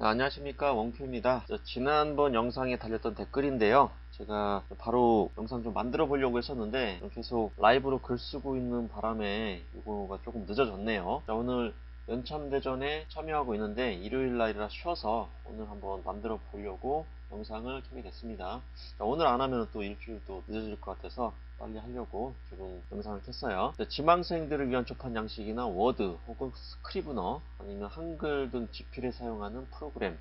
안녕하십니까, 원큐입니다. 지난번 영상에 달렸던 댓글인데요, 제가 바로 영상 좀 만들어 보려고 했었는데 계속 라이브로 글 쓰고 있는 바람에 이거가 조금 늦어졌네요. 자, 오늘 연참대전에 참여하고 있는데 일요일 날이라 쉬어서 오늘 한번 만들어 보려고 영상을 켜게 됐습니다. 자, 오늘 안 하면 또 일주일 또 늦어질 것 같아서 빨리 하려고 지금 영상을 켰어요. 지망생들을 위한 초판 양식이나 워드 혹은 스크리브너 아니면 한글 등 지필에 사용하는 프로그램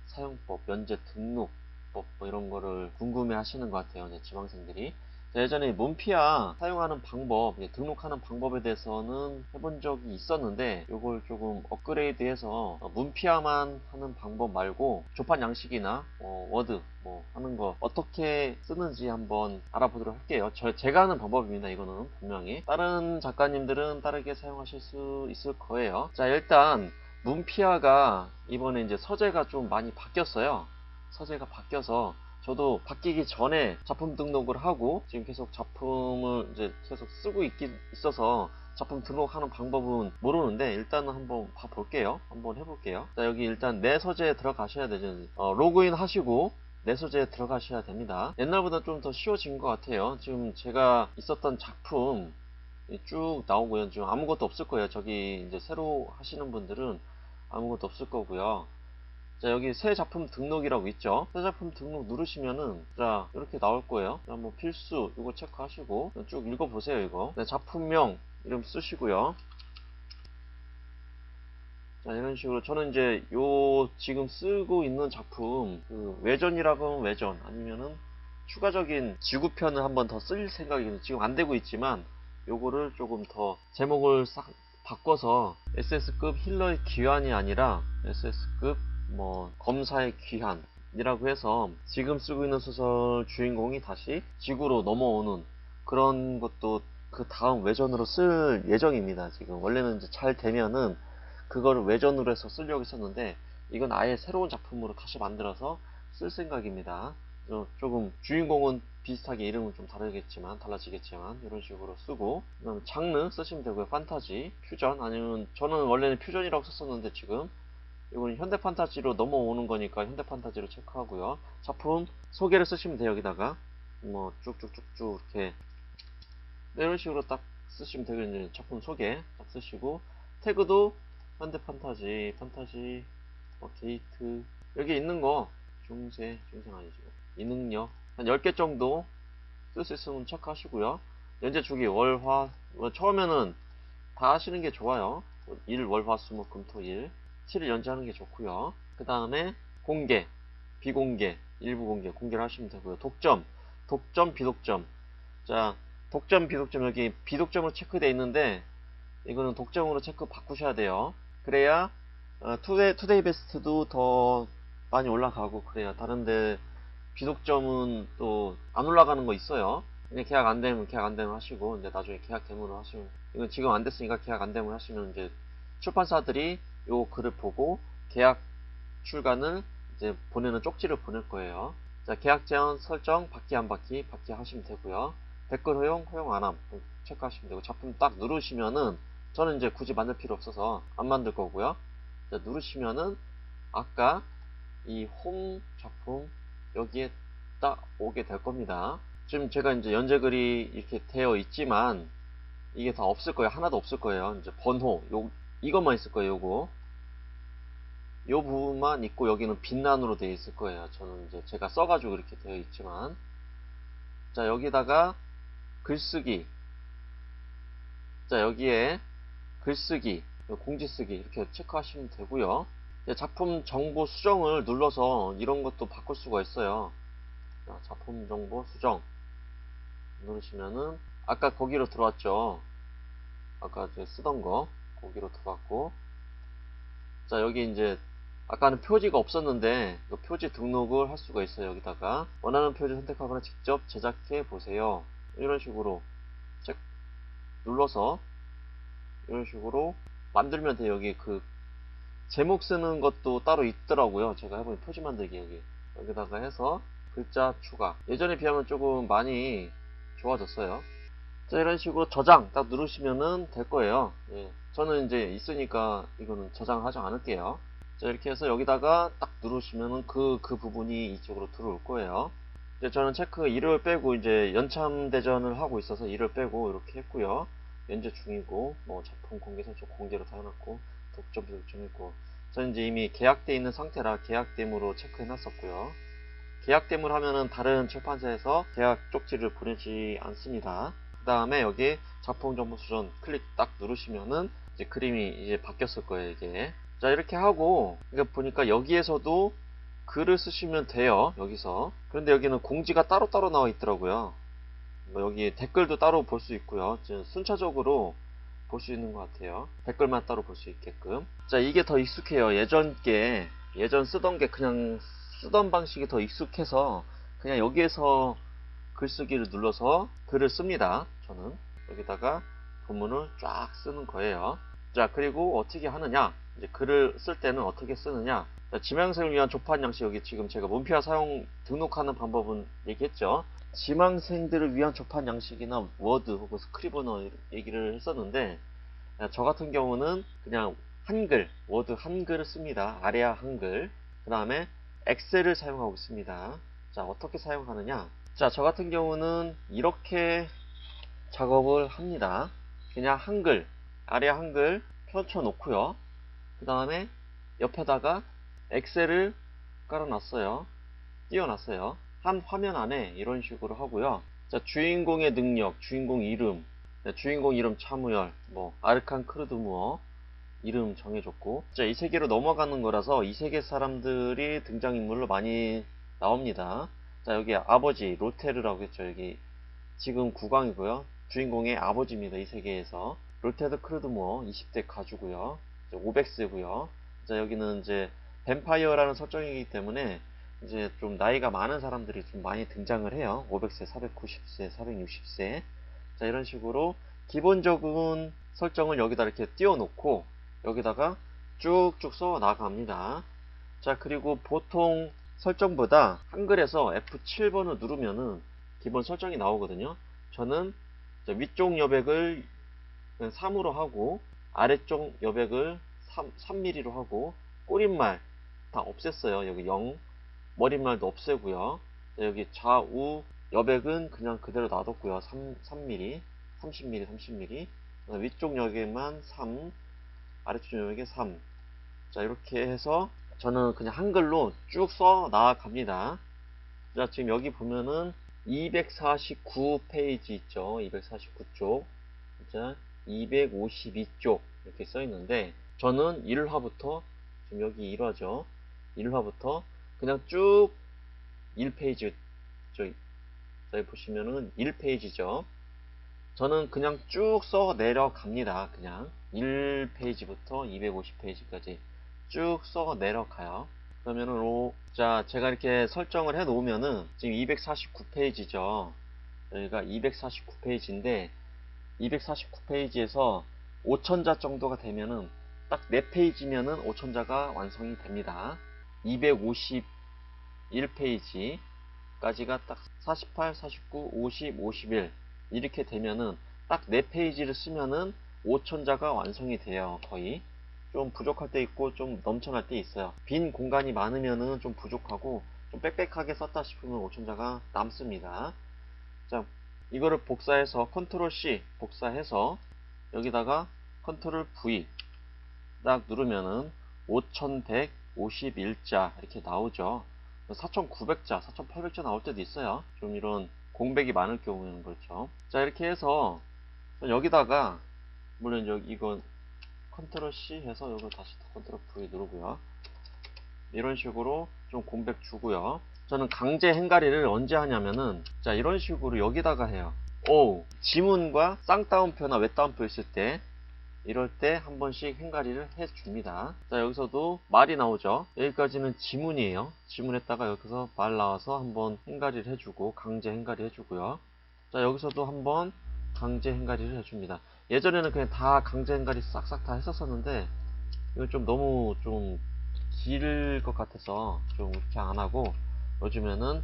사용법, 면제 등록법 뭐 이런 거를 궁금해 하시는 것 같아요. 지망생들이. 예전에 문피아 사용하는 방법, 등록하는 방법에 대해서는 해본 적이 있었는데 이걸 조금 업그레이드해서 문피아만 하는 방법 말고 조판 양식이나 워드 뭐 하는 거 어떻게 쓰는지 한번 알아보도록 할게요. 제가 하는 방법입니다. 이거는 분명히 다른 작가님들은 다르게 사용하실 수 있을 거예요. 자, 일단 문피아가 이번에 이제 서재가 좀 많이 바뀌었어요. 서재가 바뀌어서 저도 바뀌기 전에 작품 등록을 하고 지금 계속 작품을 이제 계속 쓰고 있어서 작품 등록하는 방법은 모르는데 일단은 한번 봐볼게요. 한번 해볼게요. 자, 여기 일단 내 서재에 들어가셔야 되죠. 로그인 하시고 내 서재에 들어가셔야 됩니다. 옛날보다 좀 더 쉬워진 것 같아요. 지금 제가 있었던 작품 쭉 나오고요. 지금 아무것도 없을 거예요. 저기 이제 새로 하시는 분들은 아무것도 없을 거고요. 자, 여기 새 작품 등록이라고 있죠. 새 작품 등록 누르시면은 자, 이렇게 나올 거예요. 자, 뭐 필수 이거 체크하시고 쭉 읽어보세요. 이거 작품명 이름 쓰시고요. 자, 이런 식으로 저는 이제 요 지금 쓰고 있는 작품 그 외전이라고 하면 외전 아니면은 추가적인 지구편을 한번 더 쓸 생각이 지금 안 되고 있지만 요거를 조금 더 제목을 싹 바꿔서 SS급 힐러의 귀환이 아니라 SS급 뭐 검사의 귀환이라고 해서 지금 쓰고 있는 소설 주인공이 다시 지구로 넘어오는 그런 것도 그 다음 외전으로 쓸 예정입니다. 지금 원래는 이제 잘 되면은 그거를 외전으로 해서 쓰려고 했었는데 이건 아예 새로운 작품으로 다시 만들어서 쓸 생각입니다. 조금 주인공은 비슷하게 이름은 좀 다르겠지만 달라지겠지만 이런 식으로 쓰고 그다음에 장르 쓰시면 되고요. 판타지, 퓨전 아니면 저는 원래는 퓨전이라고 썼었는데 지금 이건 현대 판타지로 넘어오는 거니까 현대 판타지로 체크하고요. 작품 소개를 쓰시면 돼요. 여기다가 뭐 쭉쭉쭉쭉 이렇게 이런 식으로 딱 쓰시면 되거든요. 작품 소개 딱 쓰시고 태그도 현대 판타지, 게이트 여기 있는 거 중생 아니죠. 이능력 한 10개 정도 쓸 수 있으면 체크하시고요. 연재 주기 월화 처음에는 다 하시는 게 좋아요. 일 월화수목금토일 7일 연재하는 게 좋고요. 그 다음에 공개, 비공개, 일부 공개, 공개를 하시면 되고요. 독점, 비독점. 자, 독점, 비독점 여기 비독점으로 체크되어 있는데 이거는 독점으로 체크 바꾸셔야 돼요. 그래야 투데이 베스트도 더 많이 올라가고 그래요. 다른데 비독점은 또 안 올라가는 거 있어요. 그냥 계약 안 되면 하시고 이제 나중에 계약 되면 하시면 이건 지금 안 됐으니까 계약 안 되면 하시면 이제 출판사들이 요 글을 보고 계약 출간을 이제 보내는 쪽지를 보낼 거예요. 자, 계약 제한 설정 받기 안 받기 하시면 되고요. 댓글 허용 안 함 체크하시면 되고 작품 딱 누르시면은 저는 이제 굳이 만들 필요 없어서 안 만들 거고요. 자, 누르시면은 아까 이 홈 작품 여기에 딱 오게 될 겁니다. 지금 제가 이제 연재글이 이렇게 되어 있지만 이게 다 없을 거예요. 하나도 없을 거예요. 이제 번호 이것만 있을 거예요. 요 부분만 있고 여기는 빛난으로 되어 있을 거예요. 저는 이제 제가 써가지고 이렇게 되어 있지만 자, 여기다가 글쓰기 자, 여기에 글쓰기 공지쓰기 이렇게 체크하시면 되고요. 작품 정보 수정을 눌러서 이런 것도 바꿀 수가 있어요. 자, 작품 정보 수정 누르시면은 아까 거기로 들어왔죠. 아까 쓰던 거 거기로 들어왔고 자, 여기 이제 아까는 표지가 없었는데 그 표지 등록을 할 수가 있어요. 여기다가 원하는 표지 선택하거나 직접 제작해 보세요. 이런 식으로 책 눌러서 이런 식으로 만들면 돼요. 여기 그 제목 쓰는 것도 따로 있더라고요. 제가 해보니 표지 만들기 여기다가 해서 글자 추가 예전에 비하면 조금 많이 좋아졌어요. 자, 이런 식으로 저장 딱 누르시면은 될 거예요. 저는 이제 있으니까 이거는 저장하지 않을게요. 자, 이렇게 해서 여기다가 딱 누르시면은 그 부분이 이쪽으로 들어올 거예요. 이제 저는 체크 1을 빼고 이제 연참 대전을 하고 있어서 1을 빼고 이렇게 했고요. 연재 중이고, 뭐 작품 공개 설정 공개로 다 해놨고, 독점 했고, 저는 이제 이미 계약돼 있는 상태라 계약됨으로 체크해 놨었고요. 계약됨을 하면은 다른 출판사에서 계약 쪽지를 보내지 않습니다. 그 다음에 여기 작품 정보 수정 클릭 딱 누르시면은 이제 그림이 이제 바뀌었을 거예요, 이게. 자, 이렇게 하고, 이거 보니까 여기에서도 글을 쓰시면 돼요, 여기서. 그런데 여기는 공지가 따로따로 나와 있더라고요. 뭐 여기 댓글도 따로 볼 수 있고요. 순차적으로 볼 수 있는 것 같아요. 댓글만 따로 볼 수 있게끔. 자, 이게 더 익숙해요. 예전 쓰던 게 그냥 쓰던 방식이 더 익숙해서 그냥 여기에서 글쓰기를 눌러서 글을 씁니다. 저는 여기다가 본문을 쫙 쓰는 거예요. 자, 그리고 어떻게 하느냐, 이제 글을 쓸 때는 어떻게 쓰느냐. 자, 지망생을 위한 조판 양식, 여기 지금 제가 문피아 사용 등록하는 방법은 얘기했죠. 지망생들을 위한 조판 양식이나 워드 혹은 스크리버너 얘기를 했었는데, 저 같은 경우는 그냥 한글, 워드 한글을 씁니다. 아래아 한글. 그 다음에 엑셀을 사용하고 있습니다. 자, 어떻게 사용하느냐. 자, 저 같은 경우는 이렇게 작업을 합니다. 그냥 한글, 아래아 한글 펼쳐 놓고요. 그 다음에 옆에다가 엑셀을 깔아놨어요. 띄워놨어요. 한 화면 안에 이런 식으로 하고요. 자, 주인공의 능력, 주인공 이름, 주인공 이름 차무열, 뭐 아르칸 크르드무어 이름 정해줬고, 자, 이 세계로 넘어가는 거라서 이 세계 사람들이 등장인물로 많이 나옵니다. 자, 여기 아버지 로테르라고 했죠. 여기 지금 국왕이고요. 주인공의 아버지입니다. 이 세계에서 로테르 크르드무어 20대 가주고요. 오백세고요. 자, 여기는 이제 뱀파이어라는 설정이기 때문에 이제 좀 나이가 많은 사람들이 좀 많이 등장을 해요. 500세, 490세, 460세. 자, 이런 식으로 기본적인 설정을 여기다 이렇게 띄워놓고 여기다가 쭉쭉 써 나갑니다. 자, 그리고 보통 설정보다 한글에서 F7번을 누르면은 기본 설정이 나오거든요. 저는 위쪽 여백을 3으로 하고 아래쪽 여백을 3mm로 하고 꼬릿말 다 없앴어요. 여기 0, 머릿말도 없애고요. 여기 좌우 여백은 그냥 그대로 놔뒀고요. 3mm, 30mm, 30mm. 위쪽 여백만 3, 아래쪽 여백에 3. 자, 이렇게 해서 저는 그냥 한글로 쭉 써 나갑니다. 자, 지금 여기 보면은 249페이지 있죠. 249쪽. 자, 252쪽 이렇게 써 있는데 저는 1화부터 지금 여기 1화죠. 1화부터 그냥 쭉 1페이지 저기 보시면은 1페이지죠. 저는 그냥 쭉 써 내려갑니다. 그냥 1페이지부터 250페이지까지 쭉 써 내려가요. 그러면은 자, 제가 이렇게 설정을 해 놓으면은 지금 249페이지죠. 여기가 249페이지인데 249페이지에서 5천자 정도가 되면은 딱 4페이지면은 5천자가 완성이 됩니다. 251페이지까지가 딱 48, 49, 50, 51 이렇게 되면은 딱 4페이지를 쓰면은 5천자가 완성이 돼요. 거의 좀 부족할 때 있고 좀 넘쳐날 때 있어요. 빈 공간이 많으면은 좀 부족하고 좀 빽빽하게 썼다 싶으면 5천자가 남습니다. 자, 이거를 복사해서 컨트롤 C 복사해서 여기다가 컨트롤 V 딱 누르면은 5151자 이렇게 나오죠. 4900자, 4800자 나올 때도 있어요. 좀 이런 공백이 많을 경우에는 그렇죠. 자, 이렇게 해서 여기다가 물론 여기 이건 컨트롤 C 해서 이거 다시 컨트롤 V 누르고요. 이런 식으로 좀 공백 주고요. 저는 강제 행가리를 언제 하냐면은 자, 이런 식으로 여기다가 해요. 지문과 쌍따옴표나 외따옴표 있을 때 이럴 때 한 번씩 행가리를 해줍니다. 자, 여기서도 말이 나오죠. 여기까지는 지문이에요. 지문에다가 여기서 말 나와서 한번 행가리를 해주고 강제 행가리 해주고요. 자, 여기서도 한번 강제 행가리를 해줍니다. 예전에는 그냥 다 강제 행가리 싹싹 다 했었었는데 이건 좀 너무 좀 길 것 같아서 좀 이렇게 안 하고 요즘에는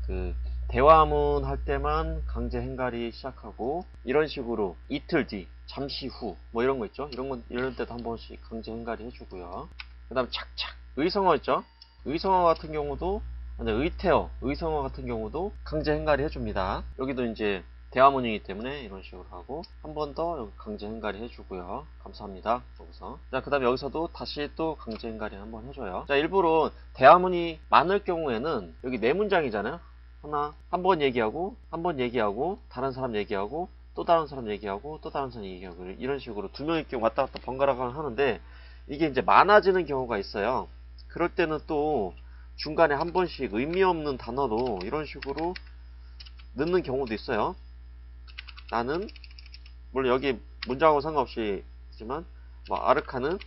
그 대화문 할 때만 강제 행가리 시작하고 이런 식으로 이틀 뒤, 잠시 후 뭐 이런 거 있죠. 이런 때도 한 번씩 강제 행가리 해주고요. 그 다음 착착 의성어 있죠? 의성어 같은 경우도, 의태어, 의성어 같은 경우도 강제 행가리 해줍니다. 여기도 이제 대화문이기 때문에 이런 식으로 하고, 한 번 더 여기 강제 행가리 해주고요. 감사합니다. 여기서. 자, 그 다음에 여기서도 다시 또 강제 행가리 한번 해줘요. 자, 일부러 대화문이 많을 경우에는 여기 네 문장이잖아요. 하나, 한 번 얘기하고, 한 번 얘기하고, 다른 사람 얘기하고, 또 다른 사람 얘기하고, 또 다른 사람 얘기하고, 이런 식으로 두 명이 왔다 갔다 번갈아 하는데, 이게 이제 많아지는 경우가 있어요. 그럴 때는 또 중간에 한 번씩 의미 없는 단어로 이런 식으로 넣는 경우도 있어요. 나는, 물론 여기 문장하고 상관없이 있지만, 뭐 아르카는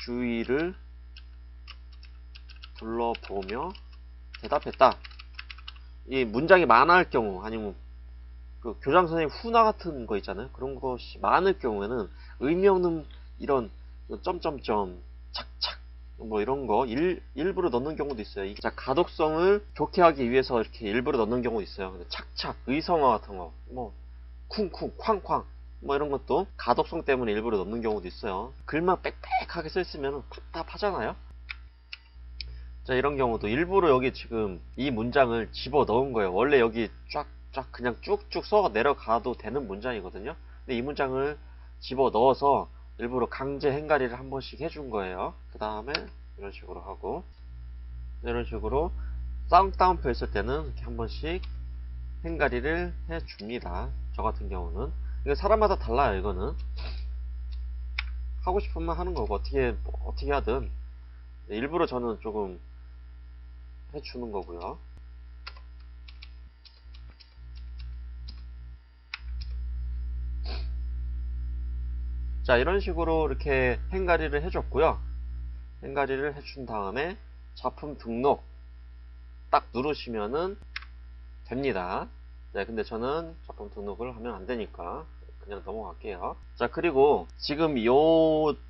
주위를 둘러보며 대답했다. 이 문장이 많을 경우, 아니면 그 교장 선생님 후나 같은 거 있잖아요. 그런 것이 많을 경우에는 의미 없는 이런 점점점, 착착, 뭐 이런 거 일부러 넣는 경우도 있어요. 자, 가독성을 좋게 하기 위해서 이렇게 일부러 넣는 경우도 있어요. 착착, 의성어 같은 거, 뭐 쿵쿵, 쾅쾅, 뭐 이런 것도 가독성 때문에 일부러 넣는 경우도 있어요. 글만 빽빽하게 써있으면 답답하잖아요. 자, 이런 경우도 일부러 여기 지금 이 문장을 집어 넣은 거예요. 원래 여기 쫙 그냥 쭉쭉 써 내려가도 되는 문장이거든요. 근데 이 문장을 집어 넣어서 일부러 강제 행가리를 한 번씩 해준 거예요. 그 다음에 이런 식으로 하고, 이런 식으로 쌍따옴표 있을 때는 이렇게 한 번씩 행가리를 해줍니다. 저 같은 경우는. 이거 사람마다 달라요. 이거는 하고 싶으면 하는 거고, 어떻게 하든 일부러 저는 조금 해주는 거고요. 자, 이런 식으로 이렇게 행가리를 해줬고요. 행가리를 해준 다음에 작품 등록 딱 누르시면은 됩니다. 네, 근데 저는 작품 등록을 하면 안 되니까 그냥 넘어갈게요. 자, 그리고 지금 이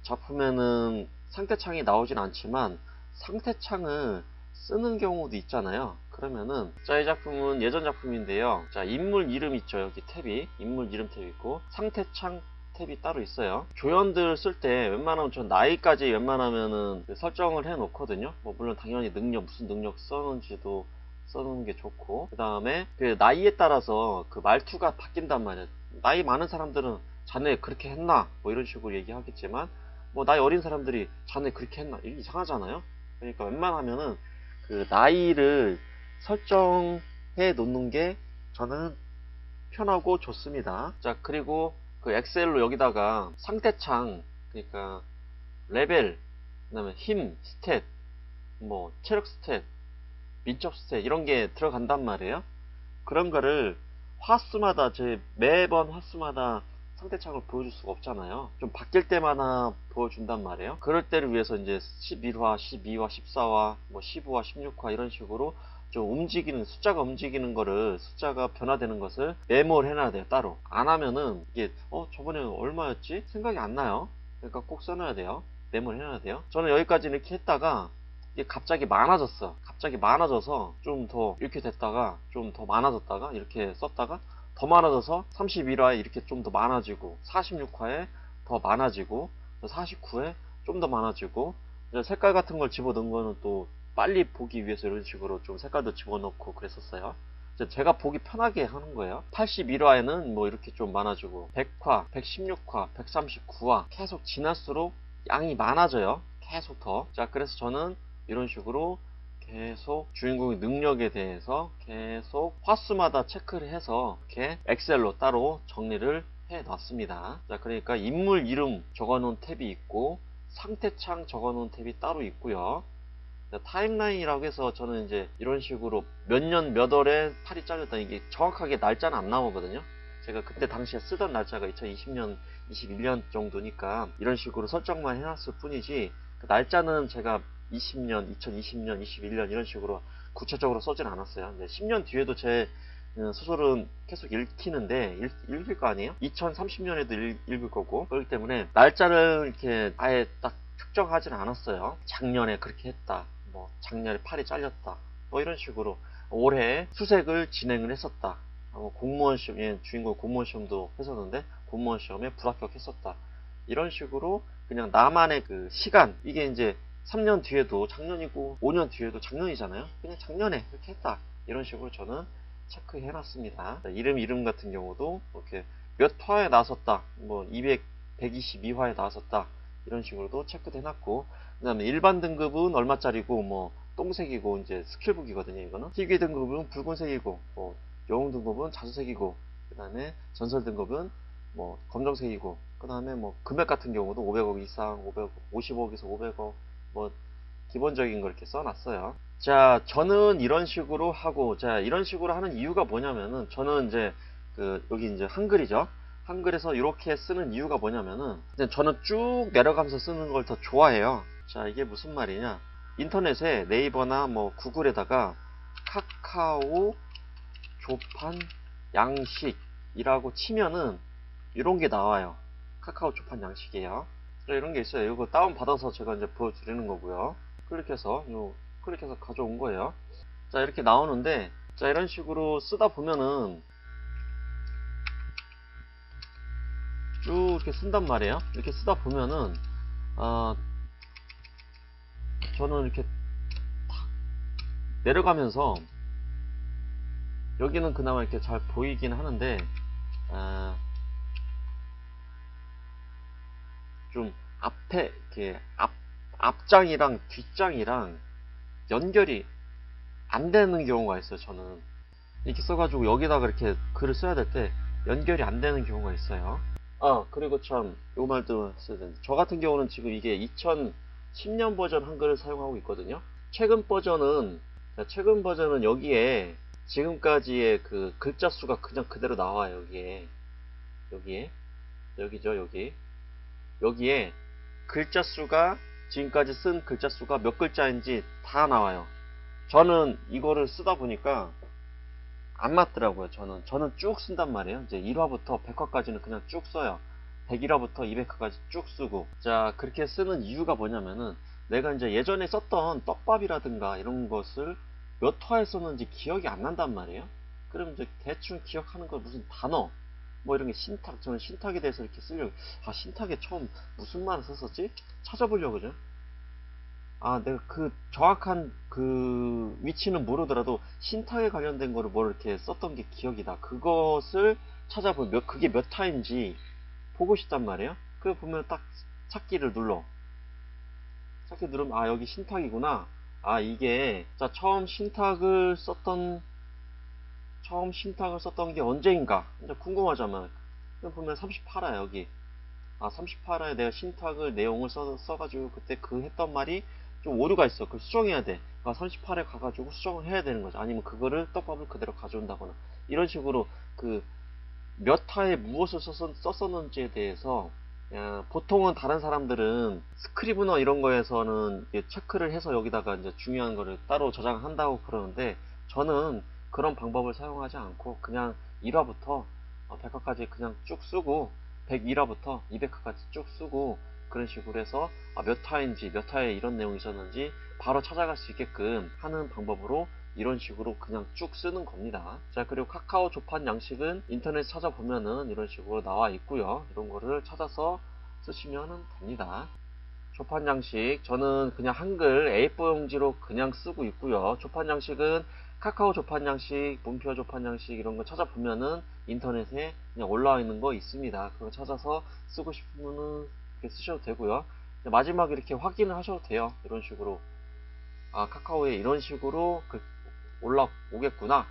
작품에는 상태창이 나오진 않지만 상태창을 쓰는 경우도 있잖아요. 그러면은, 자, 이 작품은 예전 작품인데요. 자, 인물 이름 있죠. 여기 탭이 인물 이름 탭이 있고 상태창 탭이 따로 있어요. 조연들 쓸 때 웬만하면 전 나이까지 웬만하면은 설정을 해 놓거든요. 뭐 물론 당연히 능력, 무슨 능력 써는지도 써놓는 게 좋고, 그 다음에 그 나이에 따라서 그 말투가 바뀐단 말이에요. 나이 많은 사람들은 자네 그렇게 했나? 뭐 이런 식으로 얘기하겠지만, 뭐 나이 어린 사람들이 자네 그렇게 했나? 이게 이상하잖아요. 그러니까 웬만하면은 그 나이를 설정해 놓는 게 저는 편하고 좋습니다. 자, 그리고 그 엑셀로 여기다가 상태창, 그러니까 레벨, 그 다음에 힘, 스탯, 뭐 체력 스탯, 민첩 스탯 이런 게 들어간단 말이에요. 그런 거를 화수마다, 매번 화수마다 상태창을 보여줄 수가 없잖아요. 좀 바뀔 때마다 보여준단 말이에요. 그럴 때를 위해서 이제 11화, 12화, 14화, 뭐 15화, 16화 이런 식으로 좀 숫자가 움직이는 거를, 숫자가 변화되는 것을 메모를 해놔야 돼요. 따로. 안 하면은 이게 저번에 얼마였지? 생각이 안 나요. 그러니까 꼭 써놔야 돼요. 메모를 해놔야 돼요. 저는 여기까지 이렇게 했다가 이게 갑자기 많아졌어. 갑자기 많아져서 좀 더 이렇게 됐다가 좀 더 많아졌다가 이렇게 썼다가 더 많아져서 31화에 이렇게 좀 더 많아지고 46화에 더 많아지고 49에 좀 더 많아지고, 색깔 같은 걸 집어넣은 거는 또 빨리 보기 위해서 이런 식으로 좀 색깔도 집어넣고 그랬었어요. 제가 보기 편하게 하는 거예요. 81화에는 뭐 이렇게 좀 많아지고 100화, 116화, 139화 계속 지날수록 양이 많아져요. 계속 더. 자, 그래서 저는 이런 식으로 계속 주인공의 능력에 대해서 계속 화수마다 체크를 해서 이렇게 엑셀로 따로 정리를 해 놨습니다. 자, 그러니까 인물 이름 적어 놓은 탭이 있고 상태창 적어 놓은 탭이 따로 있고요. 자, 타임라인이라고 해서 저는 이제 이런 식으로 몇 년 몇 월에 팔이 잘렸다, 이게 정확하게 날짜는 안 나오거든요. 제가 그때 당시에 쓰던 날짜가 2020년, 21년 정도니까 이런 식으로 설정만 해놨을 뿐이지, 그 날짜는 제가 20년, 2020년, 21년 이런 식으로 구체적으로 써진 않았어요. 근데 10년 뒤에도 제 소설은 계속 읽히는데 읽을 거 아니에요? 2030년에도 읽을 거고, 그렇기 때문에 날짜를 이렇게 아예 딱 특정하진 않았어요. 작년에 그렇게 했다, 뭐 작년에 팔이 잘렸다, 뭐 이런 식으로 올해 수색을 진행을 했었다, 공무원 시험, 주인공 공무원 시험도 했었는데 공무원 시험에 불합격했었다, 이런 식으로 그냥 나만의 그 시간, 이게 이제 3년 뒤에도 작년이고 5년 뒤에도 작년이잖아요. 그냥 작년에 이렇게 했다, 이런 식으로 저는 체크해 놨습니다. 이름 같은 경우도 이렇게 몇 화에 나섰다, 뭐 122화에 나섰다, 이런 식으로도 체크도 해놨고, 그 다음에 일반 등급은 얼마짜리고, 뭐 똥색이고 이제 스킬북이거든요. 이거는 희귀 등급은 붉은색이고, 뭐 영웅 등급은 자주색이고, 그 다음에 전설 등급은 뭐 검정색이고, 그 다음에 뭐 금액 같은 경우도 500억 이상, 50억에서 500억, 뭐 기본적인 걸 이렇게 써놨어요. 자, 저는 이런 식으로 하고, 자, 이런 식으로 하는 이유가 뭐냐면은, 저는 이제 여기 이제 한글이죠. 한글에서 이렇게 쓰는 이유가 뭐냐면은, 저는 쭉 내려가면서 쓰는 걸 더 좋아해요. 자, 이게 무슨 말이냐? 인터넷에 네이버나 뭐 구글에다가 카카오 조판 양식이라고 치면은 이런 게 나와요. 카카오 조판 양식이에요. 이런 게 있어요. 이거 다운 받아서 제가 이제 보여드리는 거고요. 클릭해서 가져온 거예요. 자, 이렇게 나오는데, 자, 이런 식으로 쓰다 보면은 쭉 이렇게 쓴단 말이에요. 이렇게 쓰다 보면은 저는 이렇게 탁 내려가면서, 여기는 그나마 이렇게 잘 보이긴 하는데 좀 앞에 이렇게 앞장이랑 뒷장이랑 연결이 안 되는 경우가 있어요. 저는 이렇게 써가지고 여기다가 이렇게 글을 써야 될 때 연결이 안 되는 경우가 있어요. 그리고 참 요 말도 써야 되는데, 저 같은 경우는 지금 이게 2010년 버전 한글을 사용하고 있거든요. 최근 버전은 여기에 지금까지의 그 글자 수가 그냥 그대로 나와요. 여기죠, 여기에 글자 수가, 지금까지 쓴 글자 수가 몇 글자인지 다 나와요. 저는 이거를 쓰다 보니까 안 맞더라고요. 저는 쭉 쓴단 말이에요. 이제 1화부터 100화까지는 그냥 쭉 써요. 101화부터 200화까지 쭉 쓰고. 자, 그렇게 쓰는 이유가 뭐냐면은, 내가 이제 예전에 썼던 떡밥이라든가 이런 것을 몇 화에 썼는지 기억이 안 난단 말이에요. 그럼 이제 대충 기억하는 거, 무슨 단어 뭐 이런 게 신탁, 저는 신탁에 대해서 이렇게 쓰려고, 신탁에 처음 무슨 말을 썼었지? 찾아보려고 그죠? 내가 그 정확한 그 위치는 모르더라도 신탁에 관련된 거를 뭘 이렇게 썼던 게 기억이 나. 그것을 찾아보면 그게 몇 타인지 보고 싶단 말이에요. 그래 보면 딱 찾기를 눌러. 찾기 누르면 여기 신탁이구나. 이게 자 처음 신탁을 썼던 게 언제인가 이제 궁금하잖아. 그럼 보면 38화 여기 38화에 내가 신탁을 내용을 써가지고 그때 했던 말이 좀 오류가 있어. 그걸 수정해야 돼. 38회 가가지고 수정을 해야 되는 거죠. 아니면 그거를 떡밥을 그대로 가져온다거나, 이런 식으로 몇 화에 무엇을 썼었는지에 대해서, 보통은 다른 사람들은 스크리브너 이런 거에서는 체크를 해서 여기다가 이제 중요한 거를 따로 저장한다고 그러는데, 저는 그런 방법을 사용하지 않고 그냥 1화부터 100화까지 그냥 쭉 쓰고, 101화부터 200화까지 쭉 쓰고, 그런 식으로 해서 몇 화인지, 몇 화에 이런 내용이 있었는지 바로 찾아갈 수 있게끔 하는 방법으로 이런 식으로 그냥 쭉 쓰는 겁니다. 자, 그리고 카카오 조판 양식은 인터넷 찾아보면은 이런 식으로 나와 있고요. 이런 거를 찾아서 쓰시면 됩니다. 조판 양식, 저는 그냥 한글 A4 용지로 그냥 쓰고 있고요. 조판 양식은 카카오 조판 양식, 문표 조판 양식 이런 거 찾아보면은 인터넷에 그냥 올라와 있는 거 있습니다. 그거 찾아서 쓰고 싶으면은 이렇게 쓰셔도 되고요. 마지막에 이렇게 확인을 하셔도 돼요. 이런 식으로 카카오에 이런 식으로 올라오겠구나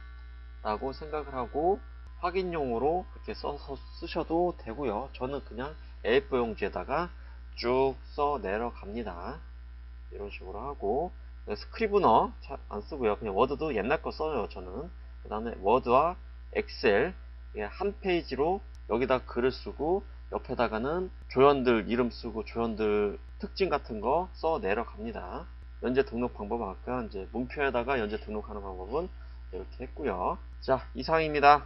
라고 생각을 하고 확인용으로 그렇게 써서 쓰셔도 되고요. 저는 그냥 A4 용지에다가 쭉 써 내려갑니다. 이런 식으로 하고, 스크리브너 안 쓰고요. 그냥 워드도 옛날 거 써요. 저는 그 다음에 워드와 엑셀 한 페이지로 여기다 글을 쓰고, 옆에다가는 조연들 이름 쓰고 조연들 특징 같은 거 써 내려갑니다. 연재 등록 방법은 아까 이제 문표에다가 연재 등록하는 방법은 이렇게 했고요. 자, 이상입니다.